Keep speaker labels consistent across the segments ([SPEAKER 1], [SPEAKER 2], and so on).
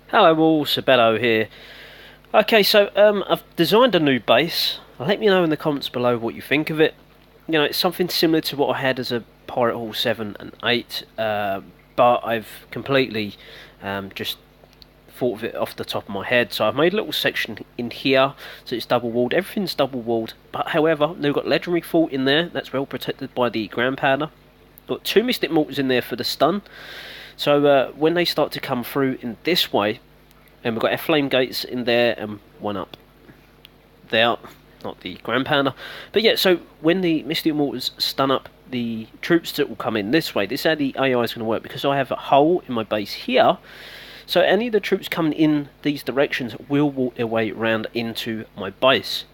[SPEAKER 1] Hello all, Sabello here. Okay, so I've designed a new base. Let me know in the comments below what you think of it. You know, it's something similar to what I had as a Pirate Hall 7 and 8, but I've completely just thought of it off the top of my head. So I've made a little section in here, so it's double walled. Everything's double walled, but however, they've got legendary fort in there. That's well protected by the ground powder. Got two mystic mortars in there for the stun. So when they start to come through in this way, and we've got our flame gates in there and one up there, not the grand pounder. But yeah, so when the mystic mortars stun up the troops that will come in this way, this is how the AI is going to work, because I have a hole in my base here. So any of the troops coming in these directions will walk their way round into my base.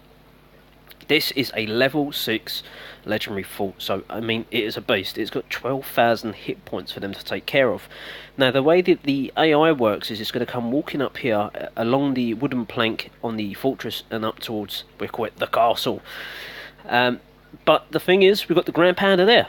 [SPEAKER 1] This is a level 6 legendary fort, so I mean it is a beast. It's got 12,000 hit points for them to take care of. Now the way that the AI works is it's going to come walking up here along the wooden plank on the fortress and up towards, we call it the castle. But the thing is, we've got the grand pounder there.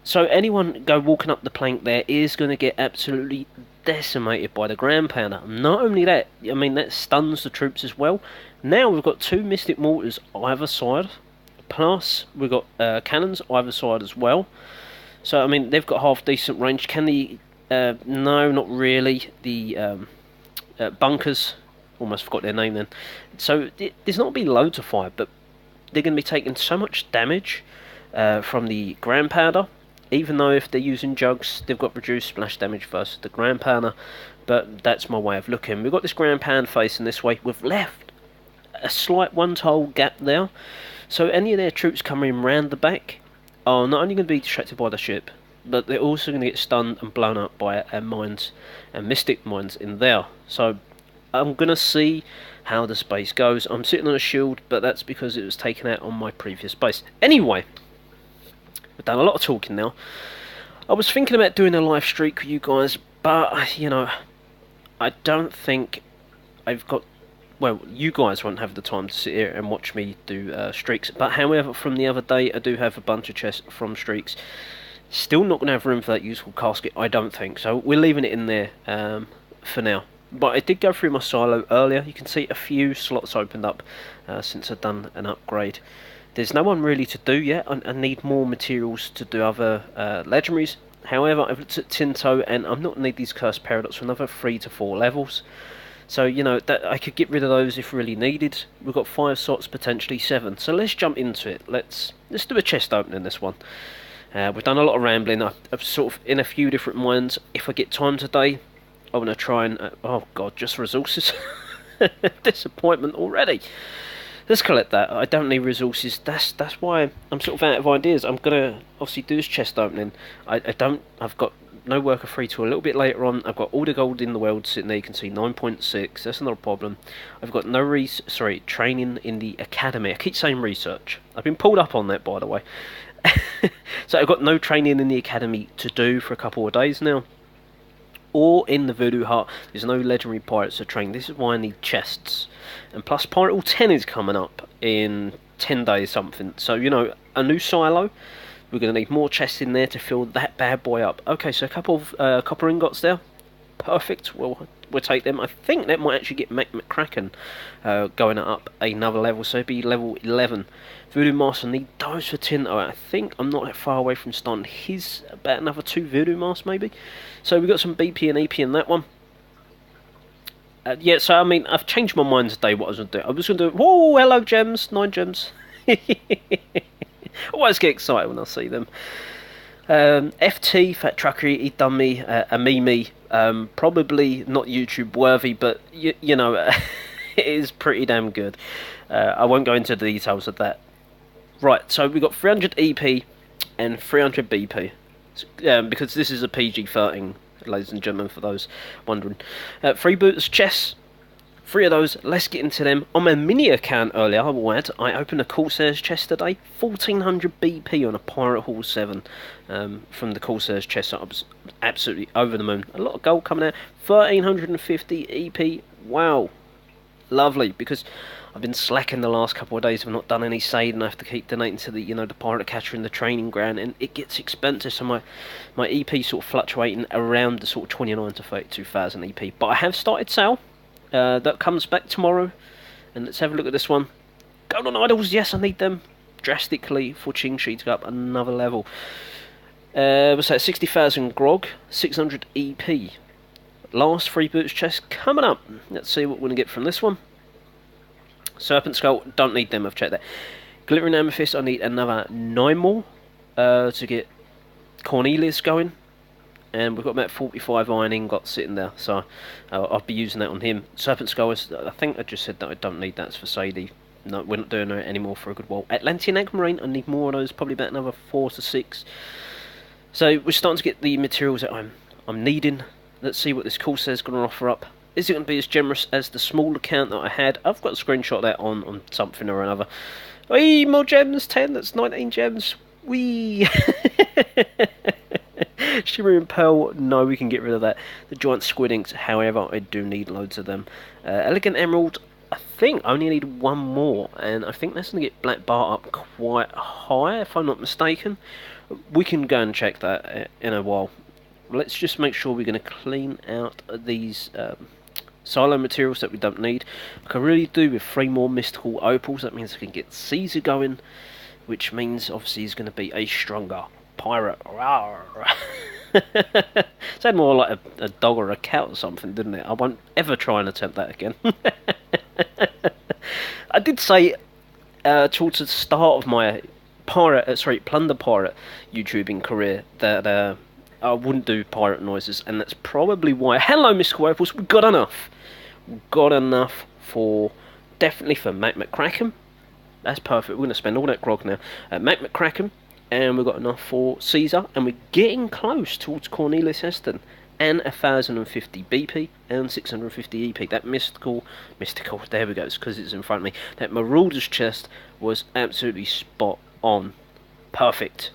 [SPEAKER 1] So anyone go walking up the plank there is going to get absolutely decimated by the grand pounder. Not only that, I mean that stuns the troops as well. Now we've got two mystic mortars either side, plus we've got cannons either side as well. So I mean they've got half decent range. Can the no, not really. The bunkers, almost forgot their name then. So there's not going to be loads of fire, but they're going to be taking so much damage from the grand powder. Even though if they're using jugs, they've got reduced splash damage versus the grand pounder. But that's my way of looking. We've got this grand pound facing this way. We've left a slight one-tile gap there. So any of their troops coming round the back are not only going to be distracted by the ship, but they're also going to get stunned and blown up by mines and mystic mines in there. So I'm going to see how the space goes. I'm sitting on a shield, but that's because it was taken out on my previous base. Anyway, I've done a lot of talking now. I was thinking about doing a live streak with you guys, but, you know, I don't think I've got... Well, you guys won't have the time to sit here and watch me do streaks. But however, from the other day, I do have a bunch of chests from streaks. Still not going to have room for that useful casket, I don't think. So we're leaving it in there for now. But I did go through my silo earlier. You can see a few slots opened up since I've done an upgrade. There's no one really to do yet. I need more materials to do other legendaries. However, I've looked at Tinto, and I'm not going to need these Cursed Paradox for another 3 to 4 levels. So, you know, that I could get rid of those if really needed. We've got 5 slots, potentially 7. So let's jump into it. Let's do a chest opening this one. We've done a lot of rambling. I've sort of in a few different mines. If I get time today, I'm going to try and... oh, God, just resources. Disappointment already. Let's collect that. I don't need resources. That's why I'm sort of out of ideas. I'm gonna obviously do this chest opening. I've got no worker free till a little bit later on. I've got all the gold in the world sitting there. You can see 9.6. That's not a problem. I've got no training in the academy. I keep saying research. I've been pulled up on that, by the way. So I've got no training in the academy to do for a couple of days now. Or in the Voodoo Hut, there's no legendary pirates to train. This is why I need chests. And plus Pirate Hall 10 is coming up in 10 days something. So, you know, a new silo. We're going to need more chests in there to fill that bad boy up. Okay, so a couple of copper ingots there. Perfect. We'll take them. I think that might actually get McCracken going up another level. So it'd be level 11. Voodoo Master need those for Tinto. I think I'm not that far away from starting his. About another 2 Voodoo Masks maybe. So we've got some BP and EP in that one. Yeah, so I mean, I've changed my mind today what I was going to do. I was going to do... Whoa, hello gems. 9 gems. Always get excited when I see them. FT, Fat Truckery, he done me a meme. Probably not YouTube worthy, but you know, it is pretty damn good. I won't go into the details of that. Right, so we've got 300 EP and 300 BP. Because this is a PG-13, ladies and gentlemen, for those wondering. 3 booters chests. 3 of those, let's get into them. On my mini account earlier, I will add, I opened a Corsairs chest today. 1400 BP on a Pirate Hall 7 from the Corsairs chest. I was absolutely over the moon. A lot of gold coming out. 1350 EP. Wow. Lovely, because I've been slacking the last couple of days. I've not done any sade, and I have to keep donating to the the pirate catcher in the training ground, and it gets expensive. So my EP sort of fluctuating around the sort of 29 to 32,000 EP. But I have started sale. That comes back tomorrow, and let's have a look at this one. Golden idols, yes, I need them drastically for Ching Shi to go up another level. What's that? 60,000 grog, 600 EP. Last free boots chest coming up. Let's see what we're going to get from this one. Serpent Skull, don't need them, I've checked that. Glittering Amethyst, I need another 9 more to get Cornelius going. And we've got about 45 iron ingots sitting there, so I'll be using that on him. Serpent Skull, I think I just said that I don't need that for Sadie. No, we're not doing it anymore for a good while. Atlantean Aquamarine, I need more of those, probably about another 4 to 6. So we're starting to get the materials that I'm needing. Let's see what this course is going to offer up. Is it going to be as generous as the small account that I had? I've got a screenshot of that on something or another. Whee, more gems, 10, that's 19 gems. Whee! Shimmering Pearl, no, we can get rid of that. The Giant Squid Inks, however, I do need loads of them. Elegant Emerald, I think I only need 1 more, and I think that's going to get Black Bar up quite high, if I'm not mistaken. We can go and check that in a while. Let's just make sure we're going to clean out these silo materials that we don't need. I can really do with 3 more mystical opals. That means I can get Caesar going, which means obviously he's going to be a stronger pirate. Sounded more like a dog or a cat or something, didn't it? I won't ever try and attempt that again. I did say towards the start of my Plunder Pirate YouTubing career that I wouldn't do pirate noises, and that's probably why. Hello, Mystical Opals, we've got enough. We've got enough for, definitely for Mac McCracken. That's perfect, we're going to spend all that grog now. Mac McCracken, and we've got enough for Caesar, and we're getting close towards Cornelius Heston. And 1050 BP and 650 EP. That mystical, there we go, it's because it's in front of me. That Marauder's chest was absolutely spot on. Perfect.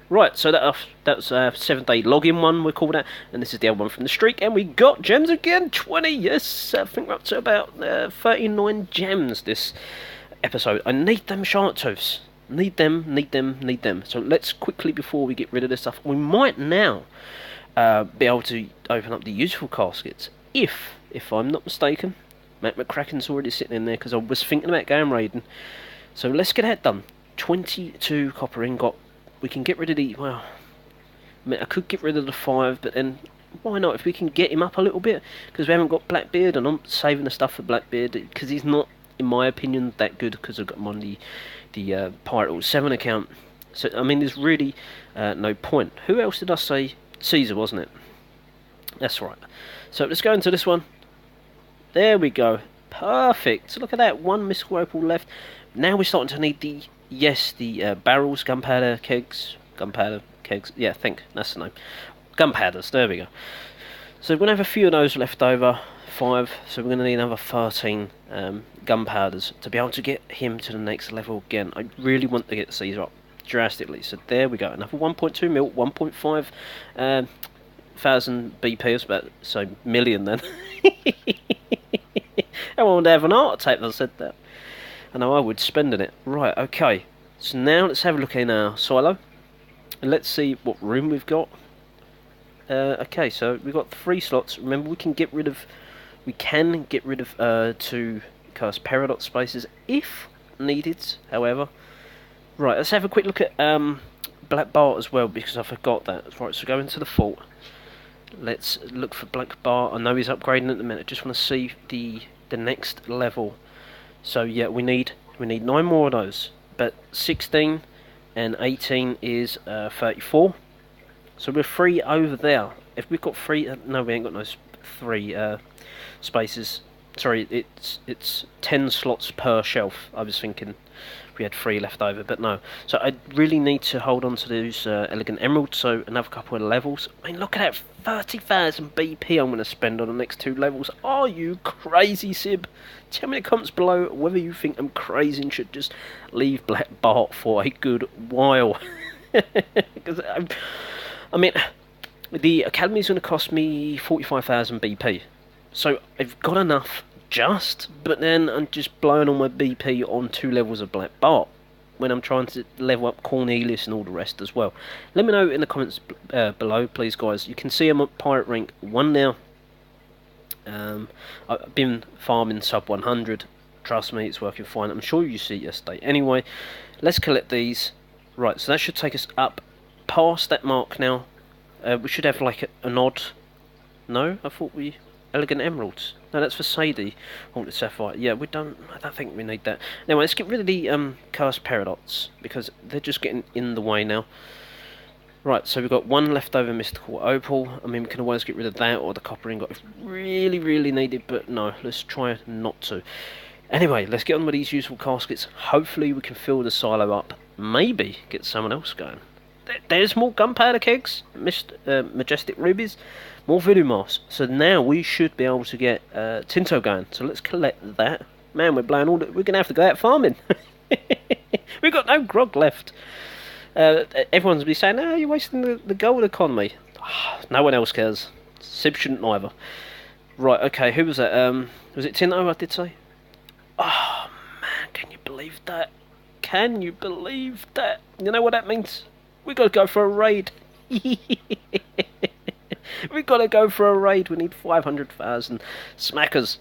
[SPEAKER 1] Right, so that's a 7-day login one, we call that, and this is the other one from the streak, and we got gems again, 20, yes, I think we're up to about 39 gems this episode. I need them Sharktooths, need them, so let's quickly, before we get rid of this stuff, we might now be able to open up the useful caskets, if I'm not mistaken. Matt McCracken's already sitting in there, because I was thinking about going raiding, so let's get that done. 22 copper ingot. We can get rid of the, well, I mean, I could get rid of the 5, but then why not? If we can get him up a little bit, because we haven't got Blackbeard, and I'm saving the stuff for Blackbeard, because he's not, in my opinion, that good, because I've got him on the Pirate 7 account. So, I mean, there's really no point. Who else did I say? Caesar, wasn't it? That's right. So, let's go into this one. There we go. Perfect. So, look at that. 1 mystical opal left. Now we're starting to need the barrels, gunpowder kegs, yeah, I think that's the name, gunpowders, there we go. So we're going to have a few of those left over, 5, so we're going to need another 13 gunpowders to be able to get him to the next level again. I really want to get Caesar up drastically, so there we go, another 1.2 mil, 1.5 thousand BP, I was about to say million then. I wanted to have an heart attack that I said that. I know I would, spending it. Right, okay. So now let's have a look in our silo. And let's see what room we've got. Okay, so we've got 3 slots. Remember, we can get rid of 2 cast paradox spaces if needed, however. Right, let's have a quick look at Black Bar as well, because I forgot that. Right, so go into the fort. Let's look for Black Bar. I know he's upgrading at the minute. Just want to see the next level. So yeah, we need 9 more of those, but 16 and 18 is 34. So we're 3 over there. If we've got 3, no, we ain't got no 3 spaces. Sorry, it's 10 slots per shelf. I was thinking we had 3 left over, but no. So I really need to hold on to those elegant emeralds. So another couple of levels. I mean, look at that, 30,000 BP I'm going to spend on the next 2 levels. Are you crazy, Sib? Tell me in the comments below whether you think I'm crazy and should just leave Black Bart for a good while. Because I mean, the academy is going to cost me 45,000 BP. So I've got enough just, but then I'm just blowing on my BP on 2 levels of Black Bart when I'm trying to level up Cornelius and all the rest as well. Let me know in the comments below, please, guys. You can see I'm at Pirate Rank 1 now. I've been farming sub 100. Trust me, it's working fine. I'm sure you see it yesterday. Anyway, let's collect these. Right, so that should take us up past that mark now. We should have like an odd... No, I thought we... Elegant Emeralds. No, that's for Sadie. Haunted Sapphire. Yeah, we don't... I don't think we need that. Anyway, let's get rid of the Cursed Paradox, because they're just getting in the way now. Right, so we've got one leftover Mystical Opal. I mean, we can always get rid of that or the Copper Ingot if really, really needed, but no, let's try not to. Anyway, let's get on with these useful caskets. Hopefully we can fill the silo up. Maybe get someone else going. There's more gunpowder kegs, majestic rubies, more voodoo masks. So now we should be able to get Tinto going. So let's collect that. Man, we're blowing all. We're gonna have to go out farming. We've got no grog left. Everyone's gonna be saying, "No, you're wasting the gold economy." No one else cares. Sib shouldn't either. Right. Okay. Who was that? Was it Tinto? I did say. Oh man, can you believe that? Can you believe that? You know what that means? We got to go for a raid. We got to go for a raid. We need 500,000 smackers.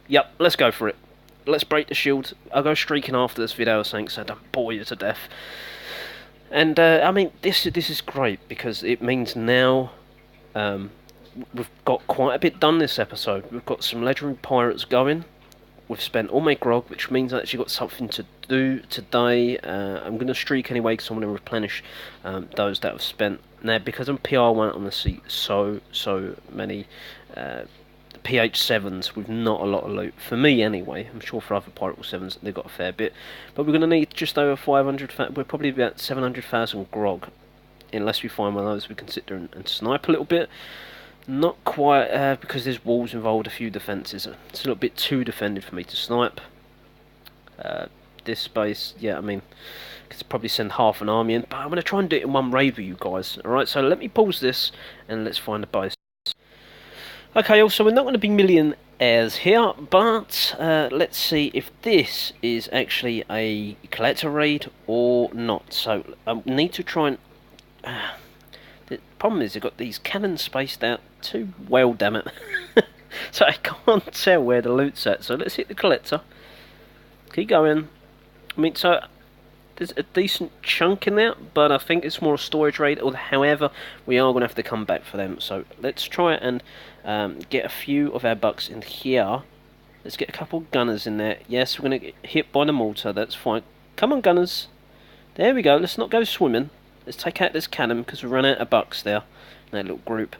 [SPEAKER 1] Yep, let's go for it. Let's break the shield. I'll go streaking after this video, so I don't bore you to death. And I mean, this is great because it means now we've got quite a bit done this episode. We've got some legendary pirates going. We've spent all my grog, which means I actually got something to do today. I'm going to streak anyway because I want to replenish those that I've spent. Now, because I'm PR1, I'm going to see so many PH7s with not a lot of loot. For me, anyway. I'm sure for other Pirate 7s, they've got a fair bit. But we're going to need just over 500... We're probably about 700,000 grog. Unless we find one of those, we can sit there and snipe a little bit. Not quite, because there's walls involved, a few defences. It's a little bit too defended for me to snipe. This space, yeah, I mean, I could probably send half an army in, but I'm going to try and do it in one raid with you guys. Alright, so let me pause this, and let's find a base. Okay, also, we're not going to be millionaires here, but let's see if this is actually a collector raid or not. So, I need to try and... the problem is, they've got these cannons spaced out too well, damn it. So I can't tell where the loot's at. So let's hit the collector. Keep going. I mean, so there's a decent chunk in there, but I think it's more a storage raid. Or however, we are going to have to come back for them. So let's try and get a few of our bucks in here. Let's get a couple gunners in there. Yes, we're going to get hit by the mortar. That's fine. Come on, gunners. There we go. Let's not go swimming. Let's take out this cannon because we run out of bucks there. That little group.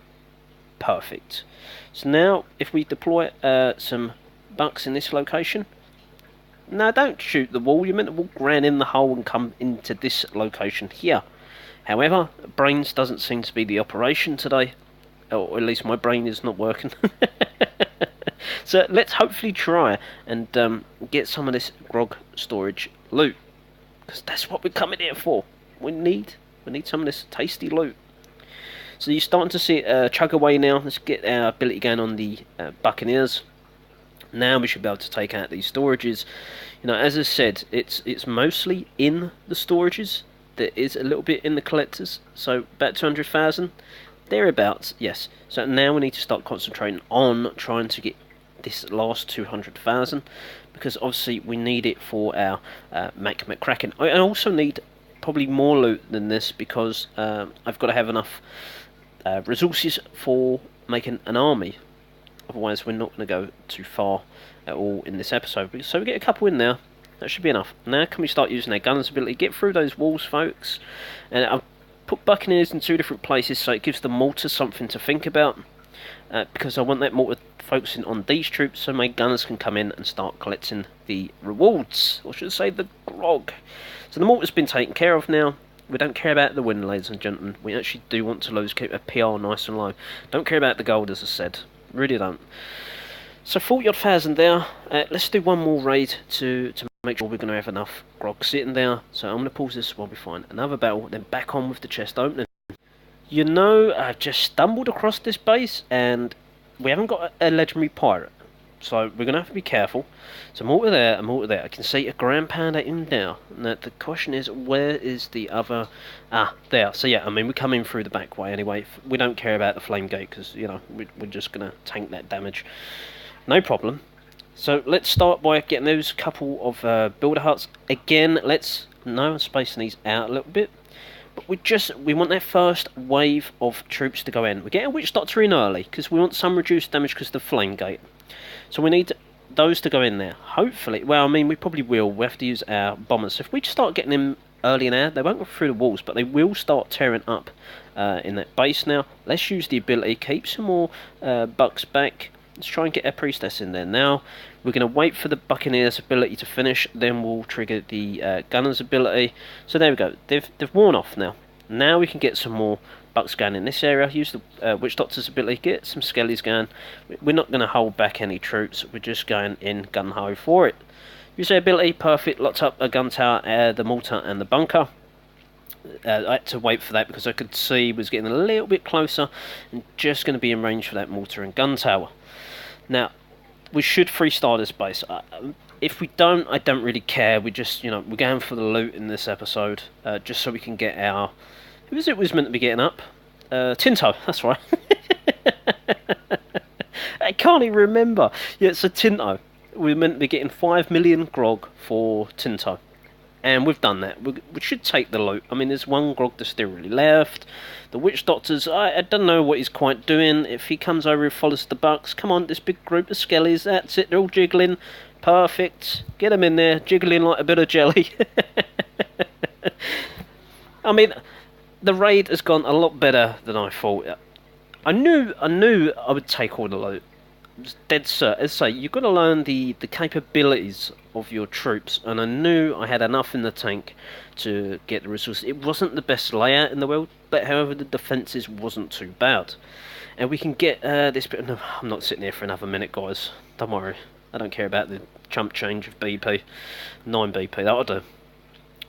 [SPEAKER 1] Perfect. So now, if we deploy some bucks in this location. No, don't shoot the wall. You're meant to walk around in the hole and come into this location here. However, brains doesn't seem to be the operation today. Or at least my brain is not working. So let's hopefully try and get some of this grog storage loot. Because that's what we're coming here for. We need some of this tasty loot. So you're starting to see it chug away now. Let's get our ability going on the Buccaneers. Now we should be able to take out these storages. You know, as I said, it's mostly in the storages. There is a little bit in the collectors. So about 200,000. Thereabouts, yes. So now we need to start concentrating on trying to get this last 200,000. Because obviously we need it for our McCracken. I also need probably more loot than this because I've got to have enough resources for making an army. Otherwise we're not going to go too far at all in this episode. So we get a couple in there. That should be enough. Now can we start using our gunners ability? Get through those walls, folks. And I've put Buccaneers in 2 different places so it gives the mortar something to think about. Because I want that mortar focusing on these troops so my gunners can come in and start collecting the rewards. Or should I say the grog. So the mortar's been taken care of now. We don't care about the win, ladies and gentlemen. We actually do want to keep a PR nice and low. Don't care about the gold, as I said. Really don't. So 40,000 there. Let's do one more raid to make sure we're going to have enough grog sitting there. So I'm going to pause this while we find another battle, then back on with the chest opening. You know, I've just stumbled across this base and we haven't got a legendary pirate. So we're going to have to be careful. So mortar there, a mortar there. I can see a ground pounder in there. Now the question is, where is the other... Ah, there. So yeah, I mean, we're coming through the back way anyway. We don't care about the flame gate because, you know, we're just going to tank that damage. No problem. So let's start by getting those couple of builder huts. Again, let's... No, I'm spacing these out a little bit. But we want that first wave of troops to go in. We're getting Witch Doctor in early because we want some reduced damage because of the flame gate. So we need those to go in there. Hopefully, well, I mean, we probably will. We have to use our bombers. So if we just start getting them early now, they won't go through the walls, but they will start tearing up in that base now. Let's use the ability, keep some more bucks back. Let's try and get our priestess in there now. We're going to wait for the Buccaneers' ability to finish, then we'll trigger the Gunners' ability. So there we go. They've worn off now. Now we can get some more bucks going in this area. Use the Witch Doctor's ability, get some skellies going. We're not going to hold back any troops. We're just going in gun-ho for it. Use the ability, perfect. Locked up a gun tower, the mortar and the bunker. I had to wait for that because I could see it was getting a little bit closer and just going to be in range for that mortar and gun tower. Now, we should freestyle this base. If we don't, I don't really care. We just, you know, we're going for the loot in this episode, just so we can get our... Who was it was meant to be getting up? Tinto, that's right. I can't even remember. Yeah, so Tinto. We're meant to be getting 5 million grog for Tinto. And we've done that. We should take the loot. I mean, there's one grog that's still really left. The Witch Doctors, I don't know what he's quite doing. If he comes over and follows the bucks, come on, this big group of skellies, that's it, they're all jiggling. Perfect. Get them in there, jiggling like a bit of jelly. I mean, the raid has gone a lot better than I thought. I knew I would take all the loot. Dead cert. As I say, you've got to learn the capabilities of your troops, and I knew I had enough in the tank to get the resources. It wasn't the best layout in the world, but however the defences wasn't too bad. And we can get this bit... No, I'm not sitting here for another minute, guys. Don't worry. I don't care about the chump change of BP. 9 BP, that'll do.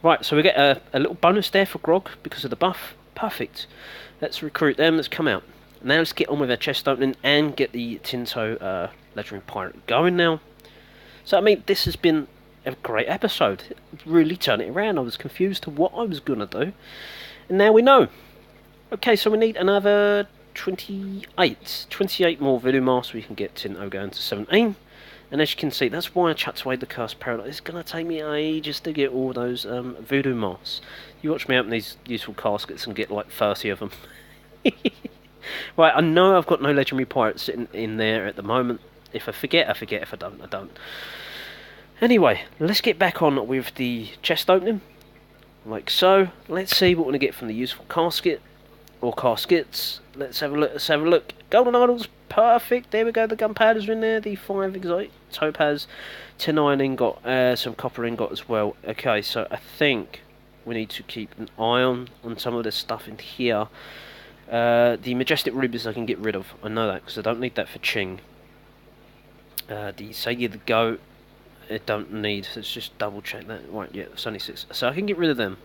[SPEAKER 1] Right, so we get a little bonus there for grog because of the buff. Perfect. Let's recruit them. Let's come out. Now let's get on with our chest opening and get the Tinto Legendary Pirate going now. So, I mean, this has been a great episode. Really turned it around. I was confused to what I was going to do. And now we know. Okay, so we need another 28 more voodoo masks. We can get Tinto going to 17. And as you can see, that's why I chucked away the Cursed Paradox. It's going to take me ages to get all those voodoo masks. You watch me open these useful caskets and get like 30 of them. Right, I know I've got no Legendary Pirates sitting in there at the moment. If I forget, I forget. If I don't, I don't. Anyway, let's get back on with the chest opening. Like so. Let's see what we're going to get from the useful casket. Or caskets. Let's have a look. Let's have a look. Golden idols. Perfect. There we go. The gunpowders are in there. The 5 exotic topaz. 10 iron ingot. Some copper ingot as well. Okay, so I think we need to keep an eye on some of this stuff in here. The majestic rubies I can get rid of. I know that because I don't need that for Ching. The Sadia the goat I don't need. Let's just double check that. Right, yeah, it's only 6. So I can get rid of them.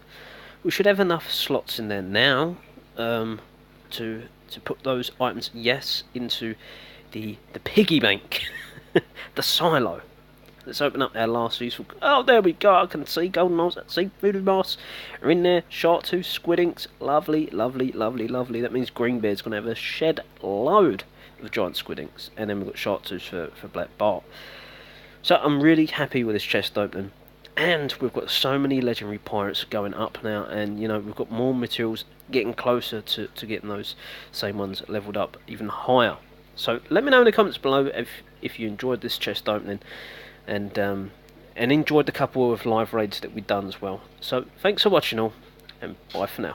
[SPEAKER 1] We should have enough slots in there now to put those items, yes, into the piggy bank. The silo. Let's open up our last useful... Oh, there we go. I can see golden moss. See voodoo moss are in there. Chartreuse, squid inks. Lovely, lovely, lovely, lovely. That means Greenbeard's going to have a shed load of giant squid inks. And then we've got chartreuse for black bart. So I'm really happy with this chest opening. And we've got so many legendary pirates going up now. And, you know, we've got more materials getting closer to getting those same ones leveled up even higher. So let me know in the comments below if you enjoyed this chest opening. And enjoyed the couple of live raids that we've done as well. So thanks for watching all, and bye for now.